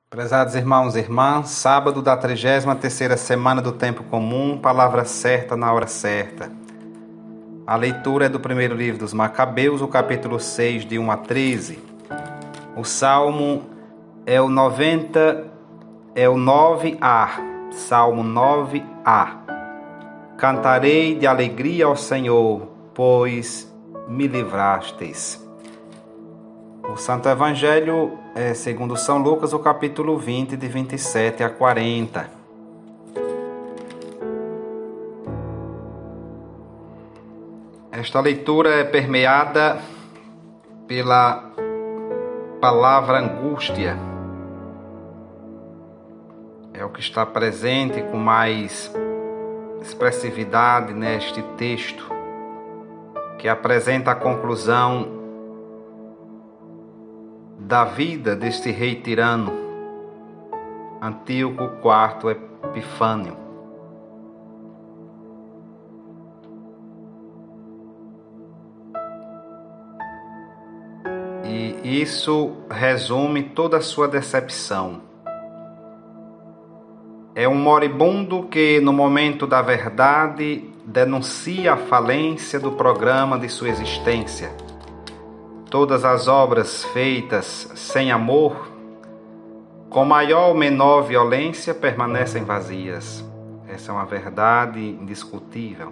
Prezados irmãos e irmãs, sábado da 33ª semana do Tempo Comum, palavra certa na hora certa. A leitura é do primeiro livro dos Macabeus, o capítulo 6, de 1 a 13. O salmo é o 9a, salmo 9a. Cantarei de alegria ao Senhor, pois me livrastes. O Santo Evangelho é segundo São Lucas, o capítulo 20, de 27 a 40. Esta leitura é permeada pela palavra angústia. É o que está presente com mais expressividade neste texto, que apresenta a conclusão da vida deste rei tirano, Antíoco IV Epifânio. E isso resume toda a sua decepção. É um moribundo que, no momento da verdade, denuncia a falência do programa de sua existência. Todas as obras feitas sem amor, com maior ou menor violência, permanecem vazias. Essa é uma verdade indiscutível.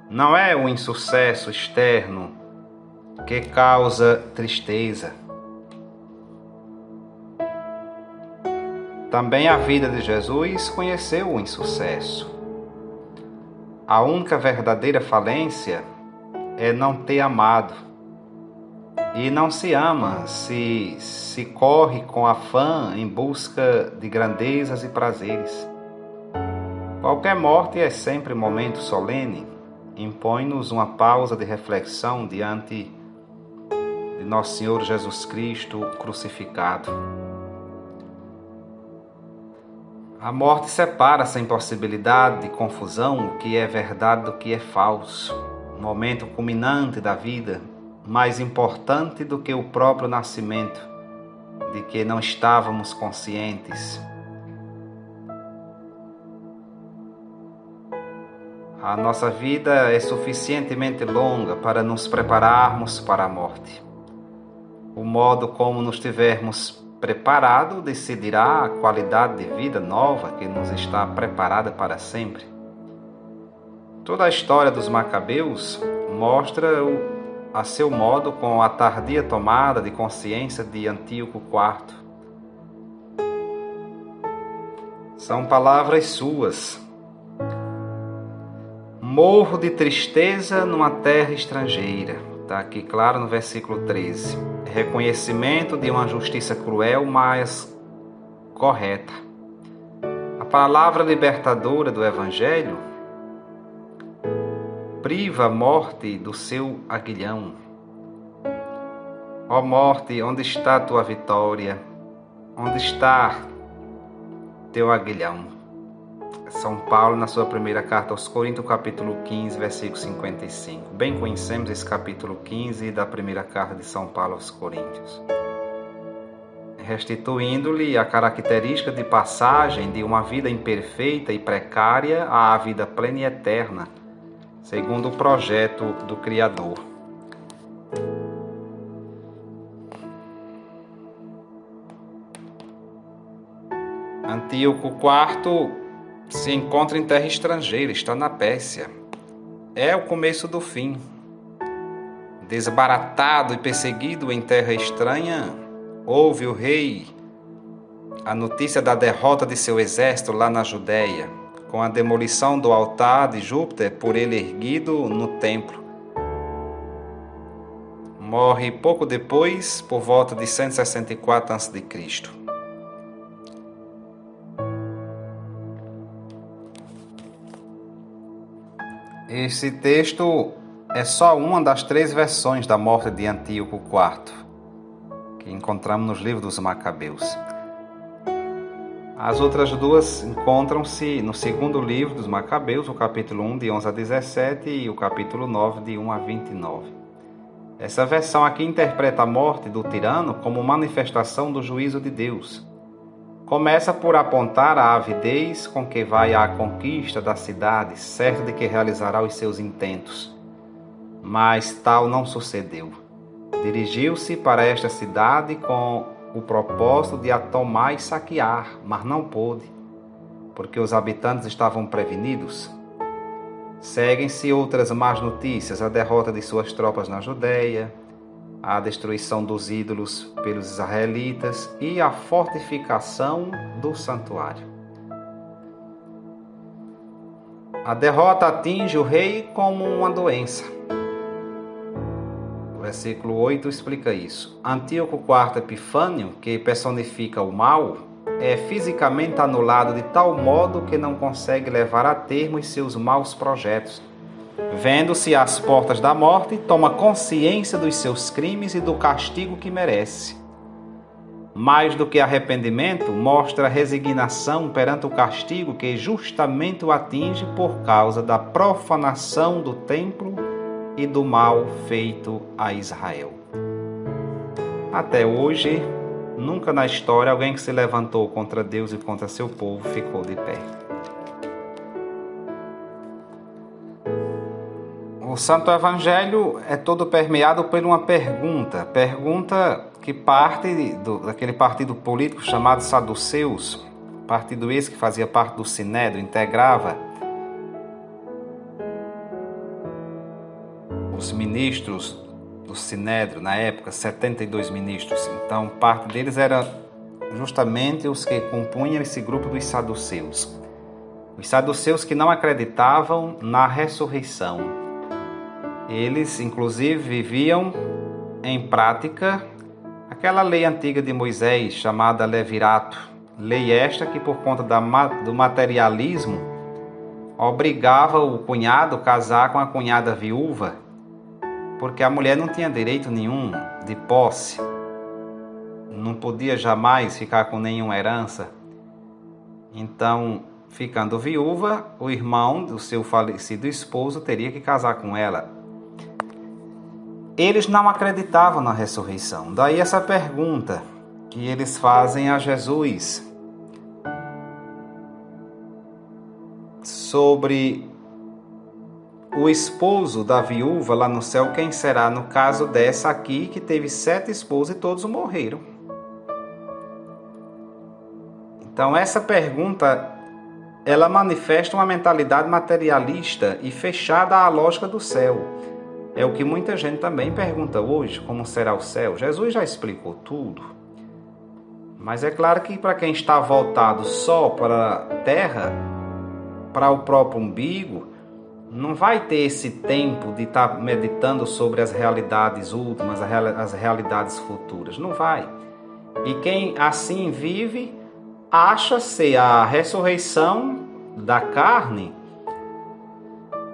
Não é o insucesso externo que causa tristeza. Também a vida de Jesus conheceu o insucesso. A única verdadeira falência é não ter amado. E não se ama se corre com afã em busca de grandezas e prazeres. Qualquer morte é sempre momento solene, impõe-nos uma pausa de reflexão diante de Nosso Senhor Jesus Cristo crucificado. A morte separa sem possibilidade de confusão o que é verdade do que é falso. O momento culminante da vida, mais importante do que o próprio nascimento, de que não estávamos conscientes. A nossa vida é suficientemente longa para nos prepararmos para a morte. O modo como nos tivermos preparado decidirá a qualidade de vida nova que nos está preparada para sempre. Toda a história dos Macabeus mostra a seu modo com a tardia tomada de consciência de Antíoco IV. São palavras suas. Morro de tristeza numa terra estrangeira. Está aqui claro no versículo 13. Reconhecimento de uma justiça cruel, mas correta. A palavra libertadora do Evangelho priva a morte do seu aguilhão. Ó morte, onde está tua vitória? Onde está teu aguilhão? São Paulo, na sua primeira carta aos Coríntios, capítulo 15, versículo 55. Bem conhecemos esse capítulo 15 da primeira carta de São Paulo aos Coríntios. Restituindo-lhe a característica de passagem de uma vida imperfeita e precária à vida plena e eterna, segundo o projeto do Criador. Antíoco IV se encontra em terra estrangeira, está na Pérsia. É o começo do fim. Desbaratado e perseguido em terra estranha, ouve o rei a notícia da derrota de seu exército lá na Judéia, com a demolição do altar de Júpiter por ele erguido no templo. Morre pouco depois, por volta de 164 a.C. Esse texto é só uma das 3 versões da morte de Antíoco IV, que encontramos nos livros dos Macabeus. As outras 2 encontram-se no segundo livro dos Macabeus, o capítulo 1, de 11 a 17, e o capítulo 9, de 1 a 29. Essa versão aqui interpreta a morte do tirano como manifestação do juízo de Deus. Começa por apontar a avidez com que vai à conquista da cidade, certo de que realizará os seus intentos. Mas tal não sucedeu. Dirigiu-se para esta cidade com o propósito de a tomar e saquear, mas não pôde, porque os habitantes estavam prevenidos. Seguem-se outras más notícias: a derrota de suas tropas na Judeia, a destruição dos ídolos pelos israelitas e a fortificação do santuário. A derrota atinge o rei como uma doença. O versículo 8 explica isso. Antíoco IV Epifânio, que personifica o mal, é fisicamente anulado de tal modo que não consegue levar a termo os seus maus projetos. Vendo-se às portas da morte, toma consciência dos seus crimes e do castigo que merece. Mais do que arrependimento, mostra resignação perante o castigo que justamente o atinge por causa da profanação do templo e do mal feito a Israel. Até hoje, nunca na história alguém que se levantou contra Deus e contra seu povo ficou de pé. O Santo Evangelho é todo permeado por uma pergunta que parte daquele partido político chamado Saduceus, partido esse que fazia parte do Sinédrio, integrava os ministros do Sinédrio, na época, 72 ministros. Então, parte deles era justamente os que compunham esse grupo dos saduceus. Os saduceus que não acreditavam na ressurreição. Eles, inclusive, viviam em prática aquela lei antiga de Moisés, chamada Levirato. Lei esta que, por conta do materialismo, obrigava o cunhado a casar com a cunhada viúva, porque a mulher não tinha direito nenhum de posse, não podia jamais ficar com nenhuma herança. Então, ficando viúva, o irmão do seu falecido esposo teria que casar com ela. Eles não acreditavam na ressurreição. Daí essa pergunta que eles fazem a Jesus sobre o esposo da viúva lá no céu, quem será? No caso dessa aqui, que teve 7 esposos e todos morreram. Então essa pergunta, ela manifesta uma mentalidade materialista e fechada à lógica do céu. É o que muita gente também pergunta hoje, como será o céu? Jesus já explicou tudo. Mas é claro que para quem está voltado só para a terra, para o próprio umbigo, não vai ter esse tempo de estar meditando sobre as realidades últimas, as realidades futuras. Não vai. E quem assim vive, acha ser a ressurreição da carne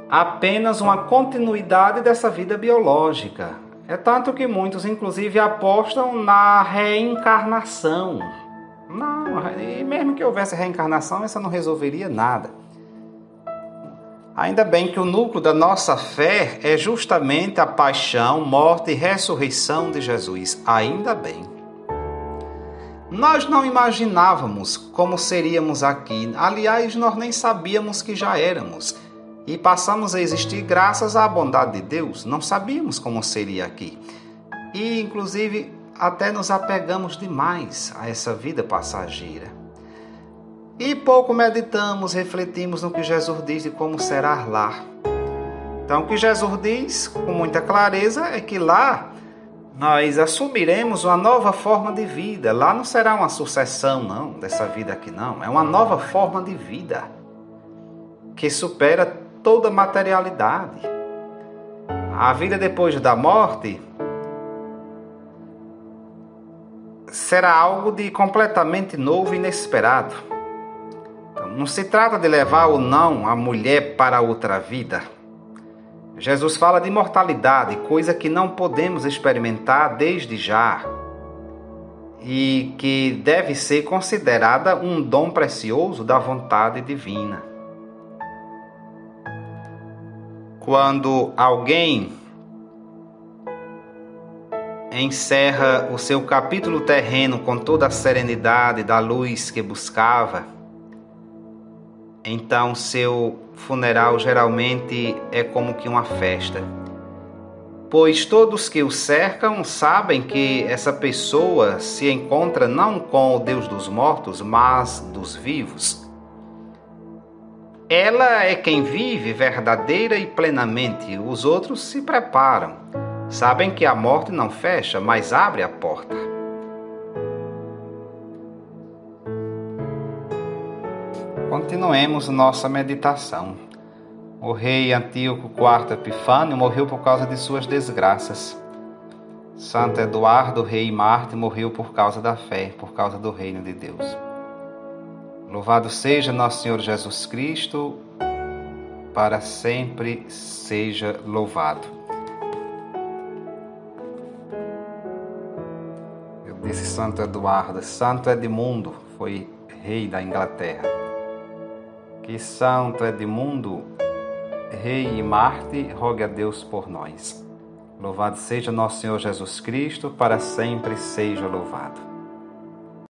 apenas uma continuidade dessa vida biológica. É tanto que muitos, inclusive, apostam na reencarnação. Não, e mesmo que houvesse reencarnação, essa não resolveria nada. Ainda bem que o núcleo da nossa fé é justamente a paixão, morte e ressurreição de Jesus. Ainda bem. Nós não imaginávamos como seríamos aqui. Aliás, nós nem sabíamos que já éramos. E passamos a existir graças à bondade de Deus. Não sabíamos como seria aqui. E, inclusive, até nos apegamos demais a essa vida passageira. E pouco meditamos, refletimos no que Jesus diz de como será lá. Então, o que Jesus diz, com muita clareza, é que lá nós assumiremos uma nova forma de vida. Lá não será uma sucessão, não, dessa vida aqui, não. É uma nova forma de vida que supera toda materialidade. A vida depois da morte será algo de completamente novo e inesperado. Então, não se trata de levar ou não a mulher para outra vida. Jesus fala de imortalidade, coisa que não podemos experimentar desde já e que deve ser considerada um dom precioso da vontade divina. Quando alguém encerra o seu capítulo terreno com toda a serenidade da luz que buscava, então seu funeral geralmente é como que uma festa, pois todos que o cercam sabem que essa pessoa se encontra não com o Deus dos mortos, mas dos vivos. Ela é quem vive verdadeira e plenamente. Os outros se preparam. Sabem que a morte não fecha, mas abre a porta. Continuemos nossa meditação. O rei Antíoco IV Epifânio morreu por causa de suas desgraças. Santo Eduardo, rei e mártir, morreu por causa da fé, por causa do reino de Deus. Louvado seja nosso Senhor Jesus Cristo, para sempre seja louvado. Eu disse Santo Eduardo, Santo Edmundo foi rei da Inglaterra. Que Santo Edmundo, rei e mártir, rogue a Deus por nós. Louvado seja nosso Senhor Jesus Cristo, para sempre seja louvado.